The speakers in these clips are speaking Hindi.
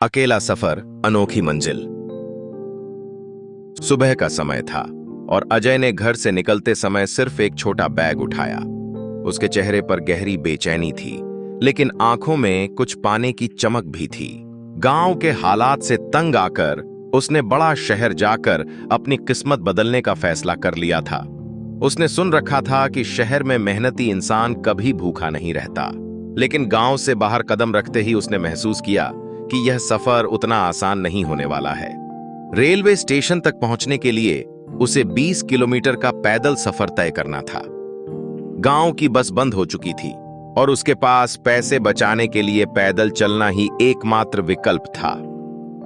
अकेला सफर, अनोखी मंजिल। सुबह का समय था और अजय ने घर से निकलते समय सिर्फ एक छोटा बैग उठाया। उसके चेहरे पर गहरी बेचैनी थी, लेकिन आंखों में कुछ पाने की चमक भी थी। गांव के हालात से तंग आकर उसने बड़ा शहर जाकर अपनी किस्मत बदलने का फैसला कर लिया था। उसने सुन रखा था कि शहर में मेहनती इंसान कभी भूखा नहीं रहता, लेकिन गांव से बाहर कदम रखते ही उसने महसूस किया कि यह सफर उतना आसान नहीं होने वाला है। रेलवे स्टेशन तक पहुंचने के लिए उसे 20 किलोमीटर का पैदल सफर तय करना था। गांव की बस बंद हो चुकी थी और उसके पास पैसे बचाने के लिए पैदल चलना ही एकमात्र विकल्प था।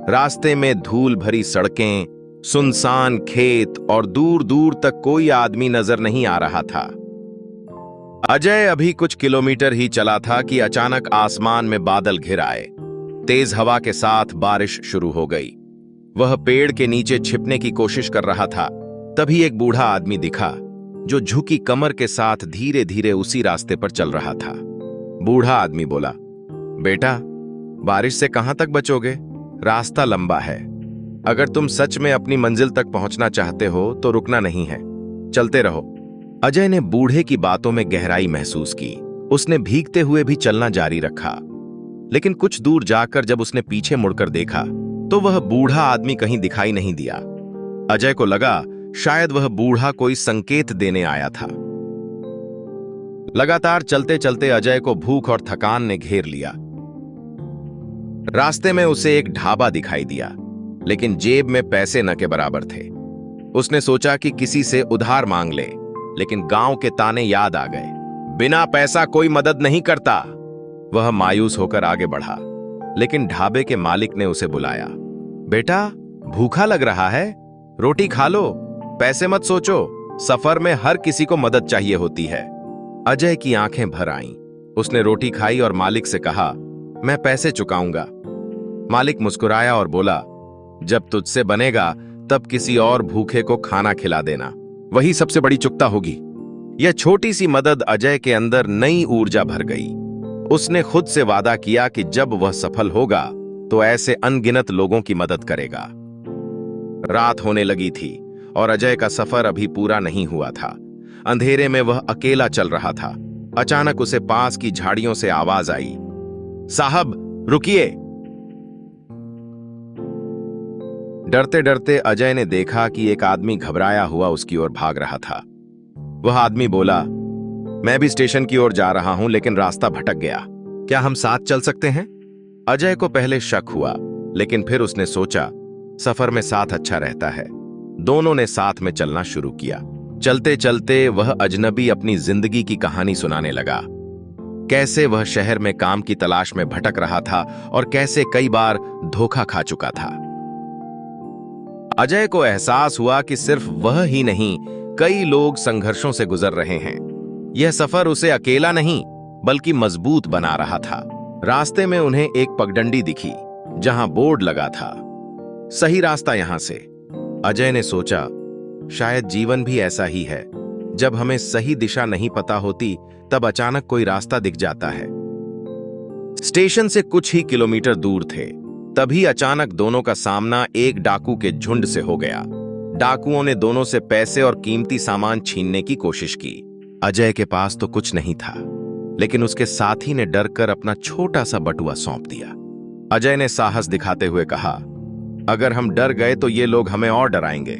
रास्ते में धूल भरी सड़कें, सुनसान खेत और दूर दूर तक कोई आदमी नजर नहीं आ रहा था। अजय अभी कुछ किलोमीटर ही चला था कि अचानक आसमान में बादल घिर आए। तेज हवा के साथ बारिश शुरू हो गई। वह पेड़ के नीचे छिपने की कोशिश कर रहा था। तभी एक बूढ़ा आदमी दिखा जो झुकी कमर के साथ धीरे धीरे उसी रास्ते पर चल रहा था। बूढ़ा आदमी बोला, बेटा, बारिश से कहां तक बचोगे? रास्ता लंबा है। अगर तुम सच में अपनी मंजिल तक पहुंचना चाहते हो तो रुकना नहीं है, चलते रहो। अजय ने बूढ़े की बातों में गहराई महसूस की। उसने भीगते हुए भी चलना जारी रखा, लेकिन कुछ दूर जाकर जब उसने पीछे मुड़कर देखा तो वह बूढ़ा आदमी कहीं दिखाई नहीं दिया। अजय को लगा शायद वह बूढ़ा कोई संकेत देने आया था। लगातार चलते चलते अजय को भूख और थकान ने घेर लिया। रास्ते में उसे एक ढाबा दिखाई दिया, लेकिन जेब में पैसे न के बराबर थे। उसने सोचा कि किसी से उधार मांग ले, लेकिन गांव के ताने याद आ गए, बिना पैसा कोई मदद नहीं करता। वह मायूस होकर आगे बढ़ा, लेकिन ढाबे के मालिक ने उसे बुलाया। बेटा, भूखा लग रहा है, रोटी खा लो, पैसे मत सोचो, सफर में हर किसी को मदद चाहिए होती है। अजय की आंखें भर आईं। उसने रोटी खाई और मालिक से कहा, मैं पैसे चुकाऊंगा। मालिक मुस्कुराया और बोला, जब तुझसे बनेगा तब किसी और भूखे को खाना खिला देना, वही सबसे बड़ी चुकता होगी। यह छोटी सी मदद अजय के अंदर नई ऊर्जा भर गई। उसने खुद से वादा किया कि जब वह सफल होगा तो ऐसे अनगिनत लोगों की मदद करेगा। रात होने लगी थी और अजय का सफर अभी पूरा नहीं हुआ था। अंधेरे में वह अकेला चल रहा था। अचानक उसे पास की झाड़ियों से आवाज आई, साहब रुकिए। डरते डरते अजय ने देखा कि एक आदमी घबराया हुआ उसकी ओर भाग रहा था। वह आदमी बोला, मैं भी स्टेशन की ओर जा रहा हूं, लेकिन रास्ता भटक गया, क्या हम साथ चल सकते हैं? अजय को पहले शक हुआ, लेकिन फिर उसने सोचा, सफर में साथ अच्छा रहता है। दोनों ने साथ में चलना शुरू किया। चलते चलते वह अजनबी अपनी जिंदगी की कहानी सुनाने लगा। कैसे वह शहर में काम की तलाश में भटक रहा था और कैसे कई बार धोखा खा चुका था। अजय को एहसास हुआ कि सिर्फ वह ही नहीं, कई लोग संघर्षों से गुजर रहे हैं। यह सफर उसे अकेला नहीं बल्कि मजबूत बना रहा था। रास्ते में उन्हें एक पगडंडी दिखी जहां बोर्ड लगा था, सही रास्ता यहां से। अजय ने सोचा, शायद जीवन भी ऐसा ही है, जब हमें सही दिशा नहीं पता होती तब अचानक कोई रास्ता दिख जाता है। स्टेशन से कुछ ही किलोमीटर दूर थे, तभी अचानक दोनों का सामना एक डाकू के झुंड से हो गया। डाकुओं ने दोनों से पैसे और कीमती सामान छीनने की कोशिश की। अजय के पास तो कुछ नहीं था, लेकिन उसके साथी ने डरकर अपना छोटा सा बटुआ सौंप दिया। अजय ने साहस दिखाते हुए कहा, अगर हम डर गए तो ये लोग हमें और डराएंगे।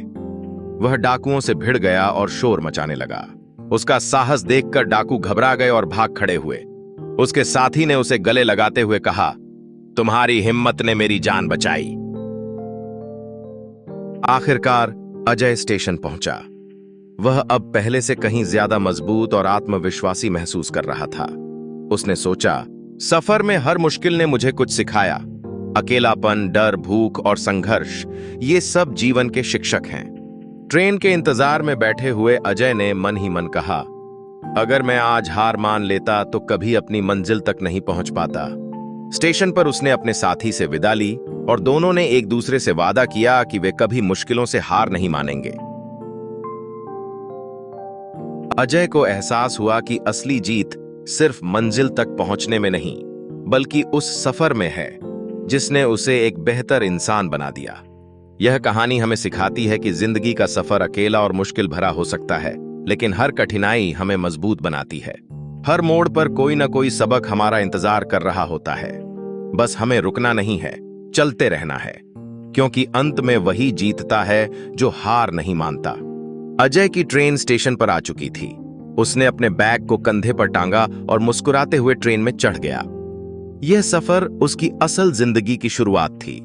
वह डाकुओं से भिड़ गया और शोर मचाने लगा। उसका साहस देखकर डाकू घबरा गए और भाग खड़े हुए। उसके साथी ने उसे गले लगाते हुए कहा, तुम्हारी हिम्मत ने मेरी जान बचाई। आखिरकार अजय स्टेशन पहुंचा। वह अब पहले से कहीं ज्यादा मजबूत और आत्मविश्वासी महसूस कर रहा था। उसने सोचा, सफर में हर मुश्किल ने मुझे कुछ सिखाया। अकेलापन, डर, भूख और संघर्ष, ये सब जीवन के शिक्षक हैं। ट्रेन के इंतजार में बैठे हुए अजय ने मन ही मन कहा, अगर मैं आज हार मान लेता तो कभी अपनी मंजिल तक नहीं पहुंच पाता। स्टेशन पर उसने अपने साथी से विदा ली और दोनों ने एक दूसरे से वादा किया कि वे कभी मुश्किलों से हार नहीं मानेंगे। अजय को एहसास हुआ कि असली जीत सिर्फ मंजिल तक पहुंचने में नहीं, बल्कि उस सफर में है जिसने उसे एक बेहतर इंसान बना दिया। यह कहानी हमें सिखाती है कि जिंदगी का सफर अकेला और मुश्किल भरा हो सकता है, लेकिन हर कठिनाई हमें मजबूत बनाती है। हर मोड़ पर कोई ना कोई सबक हमारा इंतजार कर रहा होता है। बस हमें रुकना नहीं है, चलते रहना है, क्योंकि अंत में वही जीतता है जो हार नहीं मानता। अजय की ट्रेन स्टेशन पर आ चुकी थी। उसने अपने बैग को कंधे पर टांगा और मुस्कुराते हुए ट्रेन में चढ़ गया। यह सफर उसकी असल जिंदगी की शुरुआत थी।